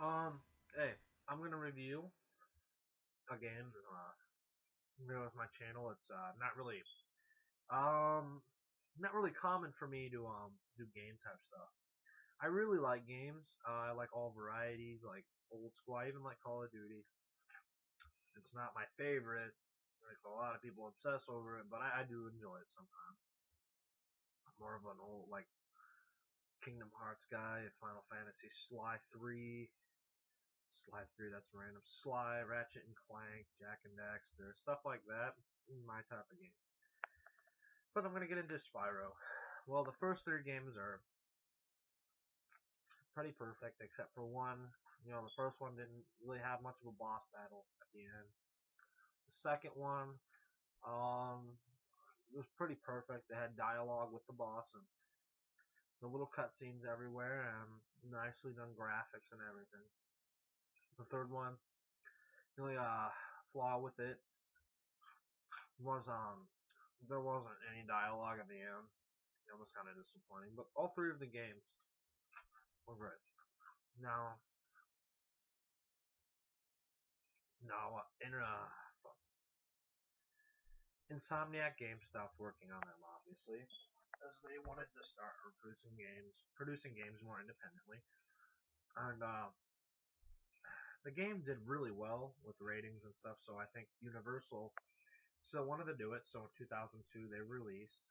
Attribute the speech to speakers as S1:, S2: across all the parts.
S1: Um, hey, I'm gonna review a game. With my channel. It's um not really common for me to do game type stuff. I really like games. I like all varieties, like old school. I even like Call of Duty. It's not my favorite. Like a lot of people obsess over it, but I do enjoy it sometimes. I'm more of an old like Kingdom Hearts guy, Final Fantasy, Sly 3, that's random. Sly, Ratchet and Clank, Jack and Daxter, stuff like that. My type of game. But I'm gonna get into Spyro. Well, the first three games are pretty perfect, except for one. The first one didn't really have much of a boss battle at the end. The second one, it was pretty perfect. They had dialogue with the boss and the little cutscenes everywhere, and nicely done graphics and everything. The third one, the only flaw with it was there wasn't any dialogue at the end. It was kind of disappointing, but all three of the games were great. Now, now Insomniac Games stopped working on them, obviously, as they wanted to start producing games more independently. And the game did really well with ratings and stuff, so I think Universal still wanted to do it. So in 2002, they released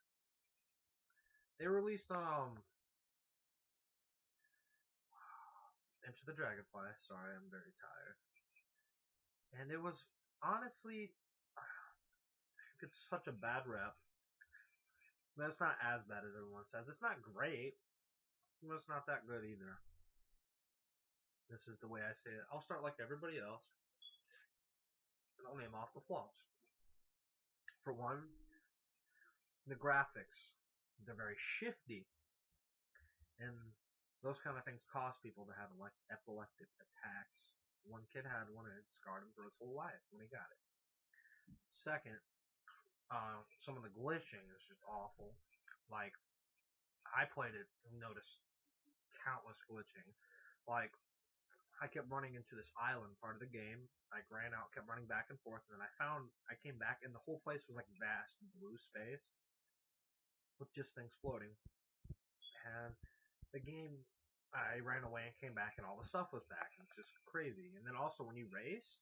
S1: Into the Dragonfly. Sorry, I'm very tired. And it was honestly, it's such a bad rep. But it's not as bad as everyone says. It's not great, but it's not that good either. This is the way I say it. I'll start like everybody else, and I'll name off the flaws. For one, the graphics. They're very shifty, and those kind of things cause people to have like epileptic attacks. One kid had one, and it scarred him for his whole life when he got it. Second, some of the glitching is just awful. Like I played it and noticed countless glitching. Like I kept running into this island part of the game. I ran out, kept running back and forth, and then I came back, and the whole place was like vast blue space with just things floating. And the game, I ran away and came back, and all the stuff was back. It's just crazy. And then also when you race,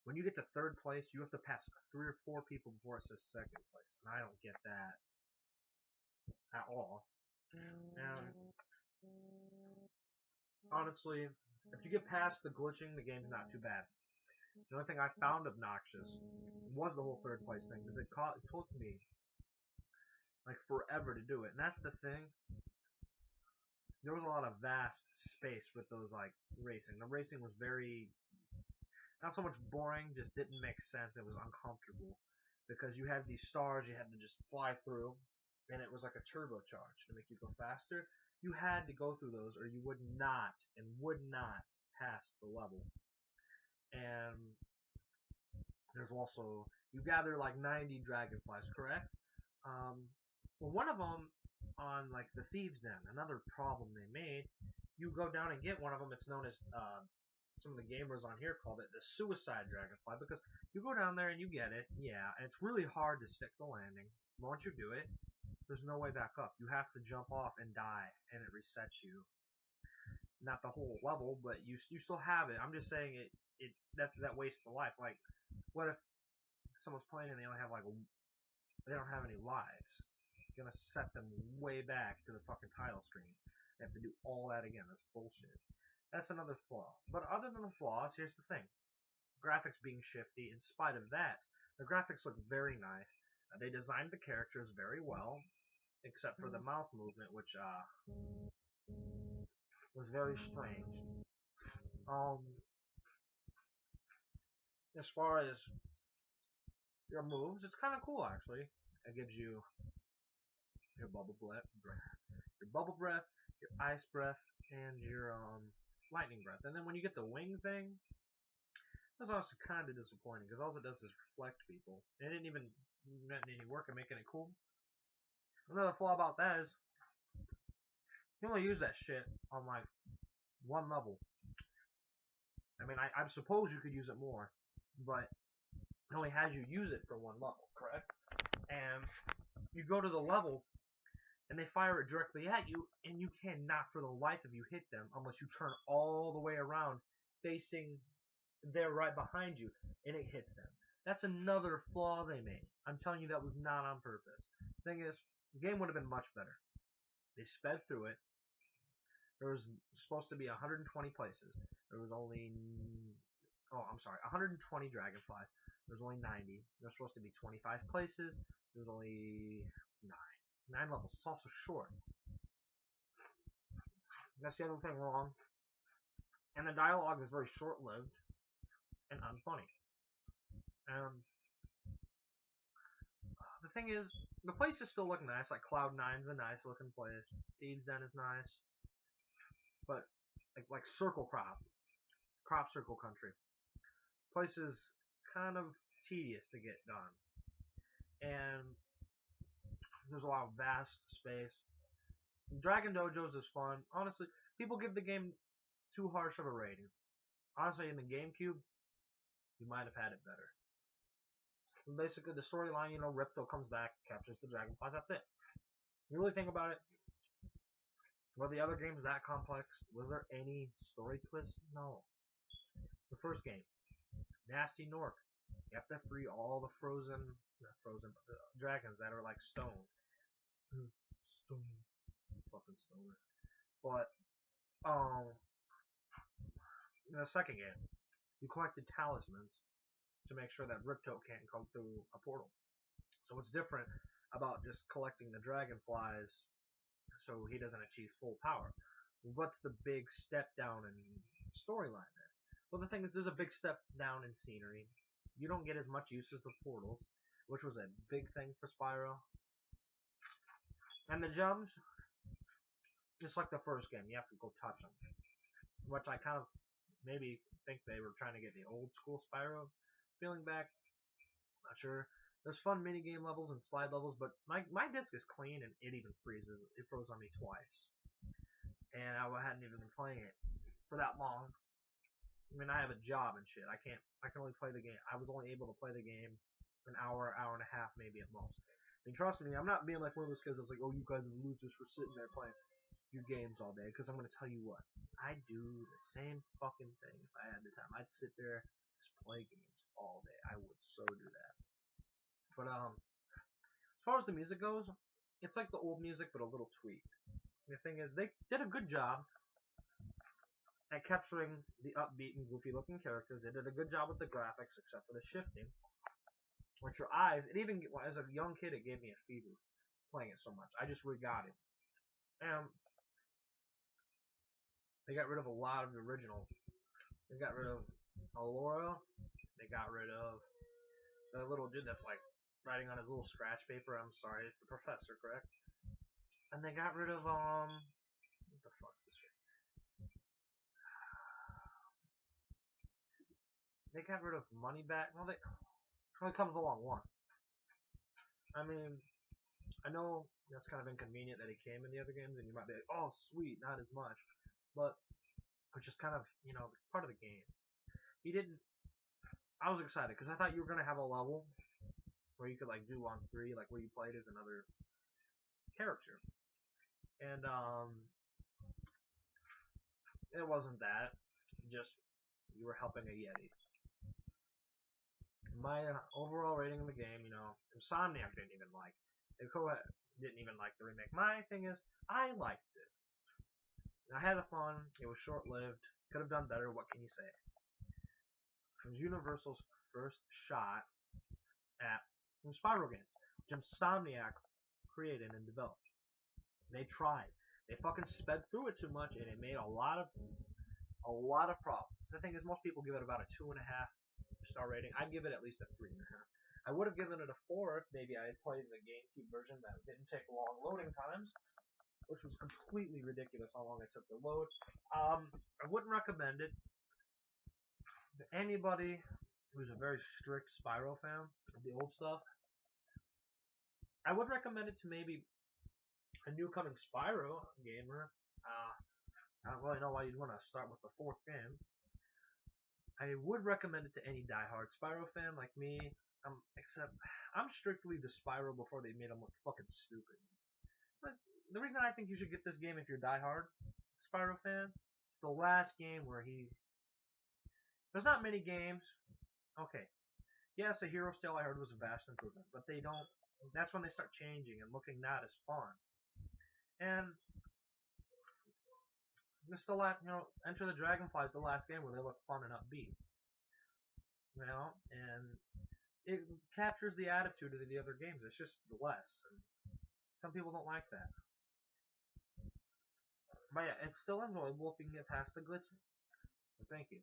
S1: when you get to third place, you have to pass 3 or 4 people before it says second place, and I don't get that at all. And honestly, if you get past the glitching, the game's not too bad. The only thing I found obnoxious was the whole third place thing, because it took me like forever to do it, and that's the thing. There was a lot of vast space with those like racing. The racing was very not so much boring, just didn't make sense. It was uncomfortable because you had these stars you had to just fly through, and it was like a turbocharge to make you go faster. You had to go through those, or you would not pass the level. And there's also you gather like 90 dragonflies, correct? Um, well, one of them on like the thieves' den. Another problem they made. You go down and get one of them. It's known as some of the gamers on here called it the suicide dragonfly because you go down there and you get it, yeah, and it's really hard to stick the landing. Once you do it, there's no way back up. You have to jump off and die, and it resets you. Not the whole level, but you still have it. I'm just saying it that wastes the life. Like, what if someone's playing and they don't have any lives? It's gonna set them way back to the fucking title screen. They have to do all that again. That's bullshit. That's another flaw. But other than the flaws, here's the thing. Graphics being shifty, in spite of that, the graphics look very nice. They designed the characters very well, except for the mouth movement, which was very strange. Um, as far as your moves, it's kind of cool actually. It gives you your bubble breath, your ice breath, and your lightning breath. And then when you get the wing thing, that's also kind of disappointing because all it does is reflect people. It didn't even meant any work in making it cool. Another flaw about that is you only use that shit on like One level. I mean, I suppose you could use it more, but it only has you use it for one level, correct? And you go to the level, and they fire it directly at you, and you cannot for the life of you hit them unless you turn all the way around, facing they're right behind you, and it hits them. That's another flaw they made. I'm telling you, that was not on purpose. Thing is, the game would have been much better. They sped through it. There was supposed to be 120 places. There was only, oh, I'm sorry, 120 dragonflies. There was only 90. There's supposed to be 25 places. There was only 9 levels. It's also short. That's the other thing wrong. And the dialogue is very short-lived and unfunny. The thing is, the places still look nice. Like Cloud 9's a nice looking place. Thieves Den is nice. But like Circle Crop Circle Country, place is kind of tedious to get done, and there's a lot of vast space. Dragon Dojos is fun. Honestly, people give the game too harsh of a rating. Honestly, in the GameCube, you might have had it better. And basically, the storyline, Ripto comes back, captures the Dragonflies. That's it. You really think about it. Were the other games that complex? Was there any story twist? No. The first game, Nasty Nork. You have to free all the dragons that are like stone. Stone. Fucking stoner. But, in the second game, you collected talismans to make sure that Ripto can't come through a portal. So what's different about just collecting the dragonflies so he doesn't achieve full power? What's the big step down in storyline there? Well, the thing is, there's a big step down in scenery. You don't get as much use as the portals, which was a big thing for Spyro. And the gems, just like the first game, you have to go touch them. Which I kind of maybe think they were trying to get the old school Spyro feeling back. Not sure. There's fun minigame levels and slide levels, but my disc is clean and it even freezes. It froze on me twice. And I hadn't even been playing it for that long. I mean, I have a job and shit. I can only play the game. I was only able to play the game an hour and a half, maybe at most. I mean, trust me, I'm not being like one of those kids that's like, oh, you guys are losers for sitting there playing your games all day. Because I'm going to tell you what, I do the same fucking thing if I had the time. I'd sit there, just play games all day. I would so do that. But, as far as the music goes, it's like the old music, but a little tweaked. The thing is, they did a good job at capturing the upbeat and goofy-looking characters. They did a good job with the graphics, except for the shifting. With your eyes, it even, as a young kid, it gave me a fever playing it so much. I just re-got it. And they got rid of a lot of the original. They got rid of Alora. They got rid of the little dude that's like writing on his little scratch paper. I'm sorry, it's the professor, correct? And they got rid of what the fuck's this shit? They got rid of money back. Well, it only comes along once. I mean, I know that's kind of inconvenient that he came in the other games, and you might be like, oh, sweet, not as much. But it's just kind of, part of the game. He didn't. I was excited because I thought you were going to have a level where you could, like, do on 3, like, where you played as another character. And, it wasn't that. Just, you were helping a Yeti. My overall rating of the game, Insomniac didn't even like. Didn't even like the remake. My thing is, I liked it. I had fun. It was short-lived. Could have done better. What can you say? It was Universal's first shot at Spyro games, which Insomniac created and developed. They tried. They fucking sped through it too much, and it made a lot of problems. The thing is, most people give it about a 2.5 star rating. I'd give it at least a 3.5. I would have given it a 4 if maybe I had played the GameCube version that didn't take long loading times, which was completely ridiculous how long it took to load. I wouldn't recommend it to anybody who's a very strict Spyro fan of the old stuff. I would recommend it to maybe a new coming Spyro gamer. I don't really know why you'd want to start with the fourth game. I would recommend it to any diehard Spyro fan like me. Except I'm strictly the Spyro before they made him look fucking stupid. But the reason I think you should get this game if you're a diehard Spyro fan, it's the last game where he. There's not many games. Okay, yes, a Hero's Tale I heard was a vast improvement, but they don't. That's when they start changing and looking not as fun. And this the last, Enter the Dragonfly is the last game where they look fun and upbeat. And it captures the attitude of the other games. It's just less. And some people don't like that. But yeah, it's still enjoyable if you can get past the glitching. So thank you.